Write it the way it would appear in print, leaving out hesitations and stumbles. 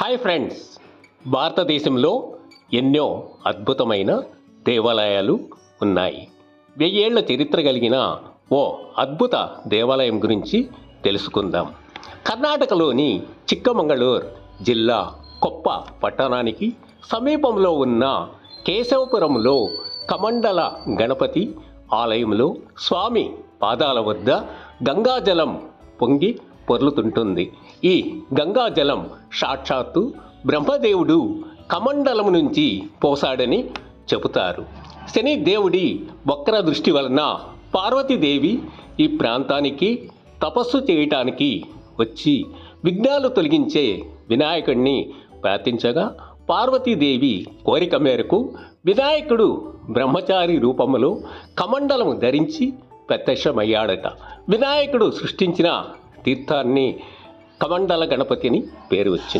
Hi friends, భారతదేశంలో ఎన్నో అద్భుతమైన దేవాలయాలు ఉన్నాయి. 1000 ఏళ్ల చరిత్ర కలిగిన ఓ అద్భుత దేవాలయం గురించి తెలుసుకుందాం. కర్ణాటకలోని చిక్కమంగళూరు జిల్లా కొప్ప పట్టణానికి సమీపంలో ఉన్న కేశవపురంలో కమండల గణపతి ఆలయంలో స్వామి పాదాల వద్ద గంగాజలం పొంగి పొర్లుతుంటుంది. ఈ గంగాజలం సాక్షాత్తు బ్రహ్మదేవుడు కమండలం నుంచి పోసాడని చెబుతారు. శని దేవుడి వక్ర దృష్టి వలన పార్వతీదేవి ఈ ప్రాంతానికి తపస్సు చేయటానికి వచ్చి విఘ్నాలు తొలగించే వినాయకుడిని ప్రార్థించగా పార్వతీదేవి కోరిక మేరకు వినాయకుడు బ్రహ్మచారి రూపంలో కమండలము ధరించి ప్రత్యక్షమయ్యాడట. వినాయకుడు సృష్టించిన తీర్థాన్ని కమండల గణపతి అని పేరు వచ్చింది.